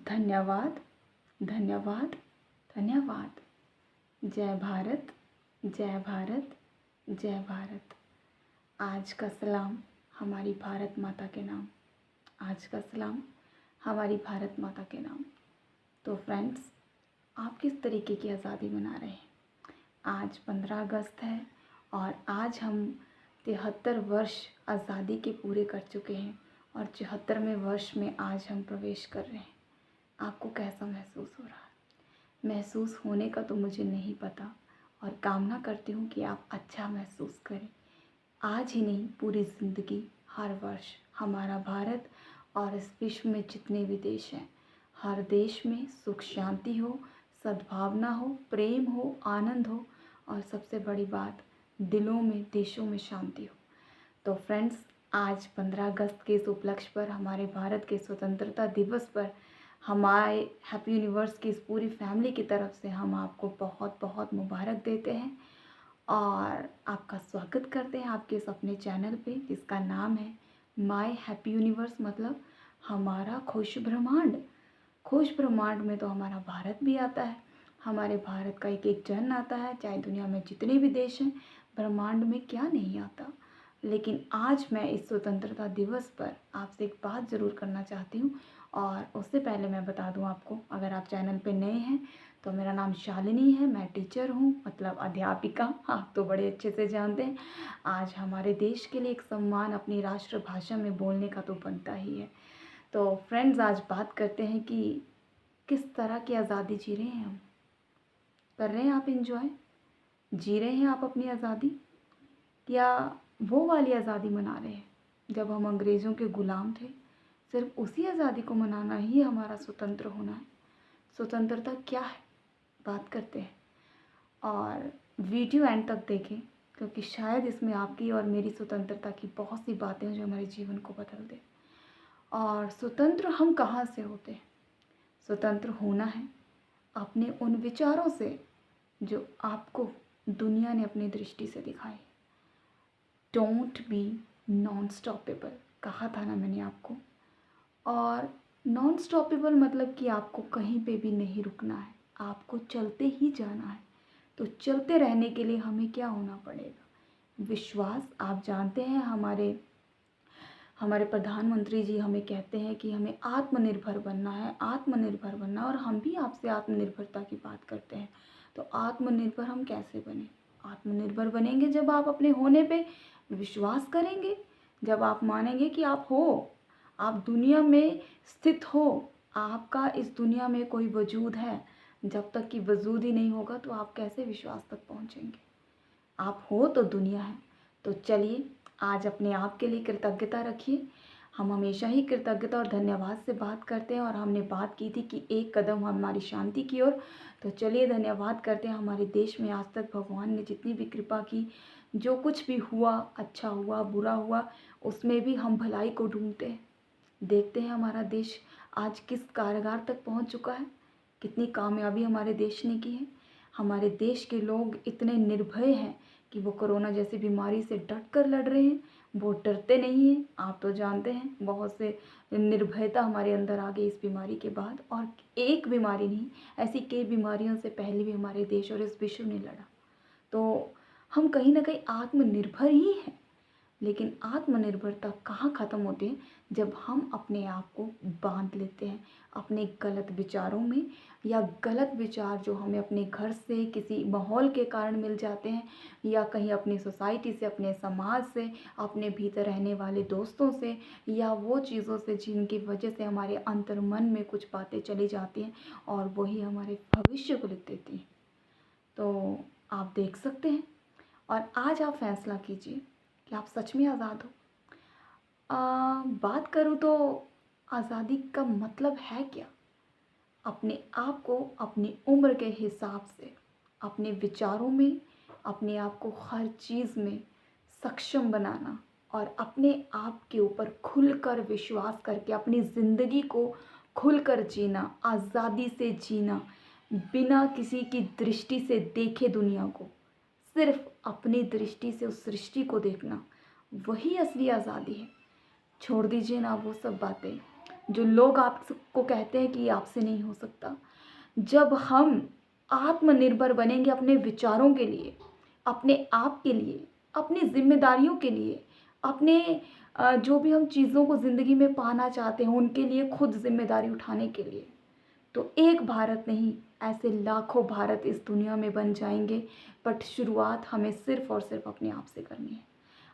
धन्यवाद, धन्यवाद, धन्यवाद। जय भारत, जय भारत, जय भारत। आज का सलाम हमारी भारत माता के नाम। आज का सलाम हमारी भारत माता के नाम। तो फ्रेंड्स, आप किस तरीके की आज़ादी मना रहे हैं? आज 15 अगस्त है और आज हम 73 वर्ष आज़ादी के पूरे कर चुके हैं और 74वें वर्ष में आज हम प्रवेश कर रहे हैं। आपको कैसा महसूस हो रहा है? महसूस होने का तो मुझे नहीं पता और कामना करती हूँ कि आप अच्छा महसूस करें। आज ही नहीं, पूरी ज़िंदगी, हर वर्ष हमारा भारत और इस विश्व में जितने भी देश हैं, हर देश में सुख शांति हो, सद्भावना हो, प्रेम हो, आनंद हो और सबसे बड़ी बात, दिलों में, देशों में शांति हो। तो फ्रेंड्स, आज 15 अगस्त के इस उपलक्ष्य पर, हमारे भारत के स्वतंत्रता दिवस पर, हमारे हैप्पी यूनिवर्स की इस पूरी फैमिली की तरफ से हम आपको बहुत बहुत मुबारक देते हैं और आपका स्वागत करते हैं आपके इस अपने चैनल पे, जिसका नाम है माय हैप्पी यूनिवर्स, मतलब हमारा खुश ब्रह्मांड। खुश ब्रह्मांड में तो हमारा भारत भी आता है, हमारे भारत का एक एक जन आता है, चाहे दुनिया में जितने भी देश हैं, ब्रह्मांड में क्या नहीं आता। लेकिन आज मैं इस स्वतंत्रता दिवस पर आपसे एक बात ज़रूर करना चाहती हूँ और उससे पहले मैं बता दूँ आपको, अगर आप चैनल पे नए हैं तो मेरा नाम शालिनी है, मैं टीचर हूँ, मतलब अध्यापिका, आप तो बड़े अच्छे से जानते हैं। आज हमारे देश के लिए एक सम्मान अपनी राष्ट्रभाषा में बोलने का तो बनता ही है। तो फ्रेंड्स, आज बात करते हैं कि किस तरह की आज़ादी जी रहे हैं हम। कर रहे हैं आप एंजॉय? जी रहे हैं आप अपनी आज़ादी, या वो वाली आज़ादी मना रहे हैं जब हम अंग्रेज़ों के ग़ुलाम थे? सिर्फ उसी आज़ादी को मनाना ही हमारा स्वतंत्र होना है। स्वतंत्रता क्या है, बात करते हैं और वीडियो एंड तक देखें, क्योंकि शायद इसमें आपकी और मेरी स्वतंत्रता की बहुत सी बातें हैं जो हमारे जीवन को बदल दें। और स्वतंत्र हम कहाँ से होते हैं? स्वतंत्र होना है अपने उन विचारों से जो आपको दुनिया ने अपनी दृष्टि से दिखाए। डोंट बी नॉन स्टॉपेबल, कहा था ना मैंने आपको। और नॉन स्टॉपेबल मतलब कि आपको कहीं पे भी नहीं रुकना है, आपको चलते ही जाना है। तो चलते रहने के लिए हमें क्या होना पड़ेगा? विश्वास। आप जानते हैं, हमारे प्रधानमंत्री जी हमें कहते हैं कि हमें आत्मनिर्भर बनना है, आत्मनिर्भर बनना, और हम भी आपसे आत्मनिर्भरता की बात करते हैं। तो आत्मनिर्भर हम कैसे बने? आत्मनिर्भर बनेंगे जब आप अपने होने पे विश्वास करेंगे, जब आप मानेंगे कि आप हो, आप दुनिया में स्थित हो, आपका इस दुनिया में कोई वजूद है। जब तक कि वजूद ही नहीं होगा तो आप कैसे विश्वास तक पहुंचेंगे? आप हो तो दुनिया है। तो चलिए, आज अपने आप के लिए कृतज्ञता रखिए। हम हमेशा ही कृतज्ञता और धन्यवाद से बात करते हैं और हमने बात की थी कि एक कदम हमारी शांति की ओर। तो चलिए धन्यवाद करते हैं हमारे देश में आज तक भगवान ने जितनी भी कृपा की, जो कुछ भी हुआ, अच्छा हुआ, बुरा हुआ, उसमें भी हम भलाई को ढूंढते हैं। देखते हैं हमारा देश आज किस कारागार तक पहुंच चुका है, कितनी कामयाबी हमारे देश ने की है। हमारे देश के लोग इतने निर्भय हैं कि वो कोरोना जैसी बीमारी से डट कर लड़ रहे हैं, वो डरते नहीं हैं। आप तो जानते हैं, बहुत से निर्भयता हमारे अंदर आ गई इस बीमारी के बाद। और एक बीमारी नहीं, ऐसी कई बीमारियों से पहले भी हमारे देश और इस विश्व ने लड़ा। तो हम कहीं ना कहीं आत्मनिर्भर ही हैं। लेकिन आत्मनिर्भरता कहाँ ख़त्म होती है? जब हम अपने आप को बांध लेते हैं अपने गलत विचारों में, या गलत विचार जो हमें अपने घर से, किसी माहौल के कारण मिल जाते हैं, या कहीं अपनी सोसाइटी से, अपने समाज से, अपने भीतर रहने वाले दोस्तों से, या वो चीज़ों से जिनकी वजह से हमारे अंतर्मन में कुछ बातें चली जाती हैं और वही हमारे भविष्य को लिख देती हैं। तो आप देख सकते हैं, और आज आप फैसला कीजिए कि आप सच में आज़ाद हो। बात करूँ तो आज़ादी का मतलब है क्या? अपने आप को अपनी उम्र के हिसाब से, अपने विचारों में, अपने आप को हर चीज़ में सक्षम बनाना और अपने आप के ऊपर खुलकर विश्वास करके अपनी ज़िंदगी को खुलकर जीना, आज़ादी से जीना, बिना किसी की दृष्टि से देखे दुनिया को, सिर्फ अपनी दृष्टि से उस सृष्टि को देखना, वही असली आज़ादी है। छोड़ दीजिए ना वो सब बातें जो लोग आपको कहते हैं कि ये आपसे नहीं हो सकता। जब हम आत्मनिर्भर बनेंगे अपने विचारों के लिए, अपने आप के लिए, अपनी ज़िम्मेदारियों के लिए, अपने जो भी हम चीज़ों को ज़िंदगी में पाना चाहते हैं उनके लिए खुद ज़िम्मेदारी उठाने के लिए, तो एक भारत नहीं, ऐसे लाखों भारत इस दुनिया में बन जाएंगे। बट शुरुआत हमें सिर्फ़ और सिर्फ अपने आप से करनी है।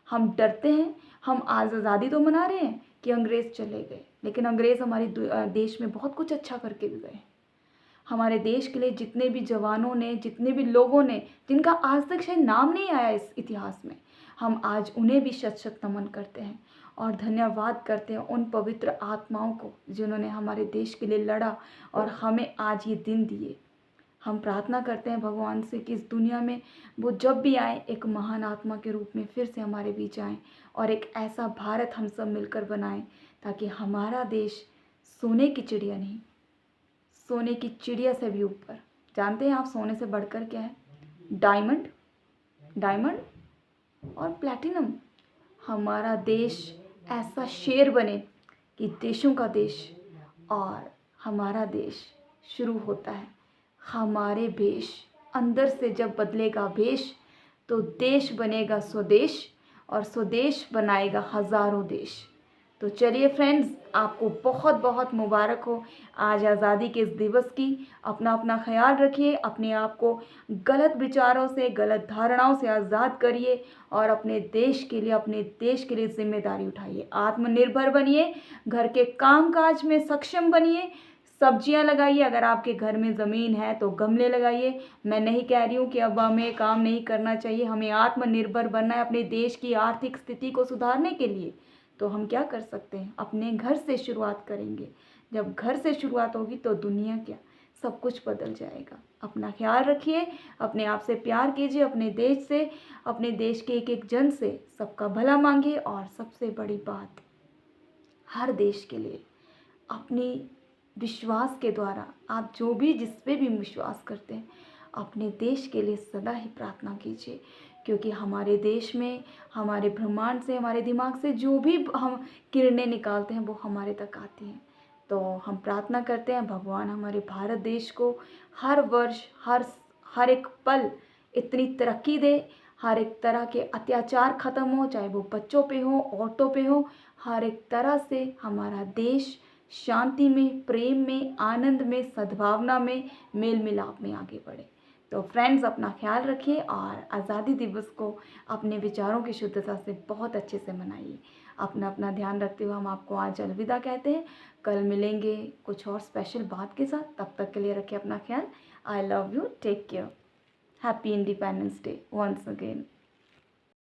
हम डरते हैं, हम आज आज़ादी तो मना रहे हैं कि अंग्रेज़ चले गए, लेकिन अंग्रेज़ हमारे देश में बहुत कुछ अच्छा करके भी गए। हमारे देश के लिए जितने भी जवानों ने, जितने भी लोगों ने, जिनका आज तक शायद नाम नहीं आया इस इतिहास में, हम आज उन्हें भी शत शत नमन करते हैं और धन्यवाद करते हैं उन पवित्र आत्माओं को जिन्होंने हमारे देश के लिए लड़ा और हमें आज ये दिन दिए। हम प्रार्थना करते हैं भगवान से कि इस दुनिया में वो जब भी आए एक महान आत्मा के रूप में फिर से हमारे बीच आएँ और एक ऐसा भारत हम सब मिलकर बनाएं ताकि हमारा देश सोने की चिड़िया नहीं, सोने की चिड़िया से भी ऊपर। जानते हैं आप सोने से बढ़कर क्या है? डायमंड, डायमंड और प्लैटिनम। हमारा देश ऐसा शेर बने कि देशों का देश, और हमारा देश शुरू होता है हमारे भेष। अंदर से जब बदलेगा भेष तो देश बनेगा स्वदेश और स्वदेश बनाएगा हज़ारों देश। तो चलिए फ्रेंड्स, आपको बहुत बहुत मुबारक हो आज आज़ादी के इस दिवस की। अपना अपना ख्याल रखिए, अपने आप को गलत विचारों से, गलत धारणाओं से आज़ाद करिए और अपने देश के लिए जिम्मेदारी उठाइए। आत्मनिर्भर बनिए, घर के कामकाज में सक्षम बनिए, सब्जियां लगाइए। अगर आपके घर में ज़मीन है तो गमले लगाइए। मैं नहीं कह रही हूँ कि अब हमें काम नहीं करना चाहिए, हमें आत्मनिर्भर बनना है अपने देश की आर्थिक स्थिति को सुधारने के लिए। तो हम क्या कर सकते हैं? अपने घर से शुरुआत करेंगे। जब घर से शुरुआत होगी तो दुनिया क्या, सब कुछ बदल जाएगा। अपना ख्याल रखिए, अपने आप से प्यार कीजिए, अपने देश से, अपने देश के एक एक जन से सबका भला मांगिए। और सबसे बड़ी बात, हर देश के लिए अपनी विश्वास के द्वारा, आप जो भी जिस पे भी विश्वास करते हैं, अपने देश के लिए सदा ही प्रार्थना कीजिए। क्योंकि हमारे देश में, हमारे ब्रह्मांड से, हमारे दिमाग से जो भी हम किरणें निकालते हैं वो हमारे तक आती हैं। तो हम प्रार्थना करते हैं भगवान हमारे भारत देश को हर वर्ष, हर एक पल इतनी तरक्की दे, हर एक तरह के अत्याचार ख़त्म हो, चाहे वो बच्चों पे हो, औरतों पे हो। हर एक तरह से हमारा देश शांति में, प्रेम में, आनंद में, सद्भावना में, मेल मिलाप में आगे बढ़े। तो फ्रेंड्स, अपना ख्याल रखिए और आज़ादी दिवस को अपने विचारों की शुद्धता से बहुत अच्छे से मनाइए। अपना अपना ध्यान रखते हुए हम आपको आज अलविदा कहते हैं। कल मिलेंगे कुछ और स्पेशल बात के साथ। तब तक के लिए रखिए अपना ख्याल। I love you, take care, happy Independence Day once again.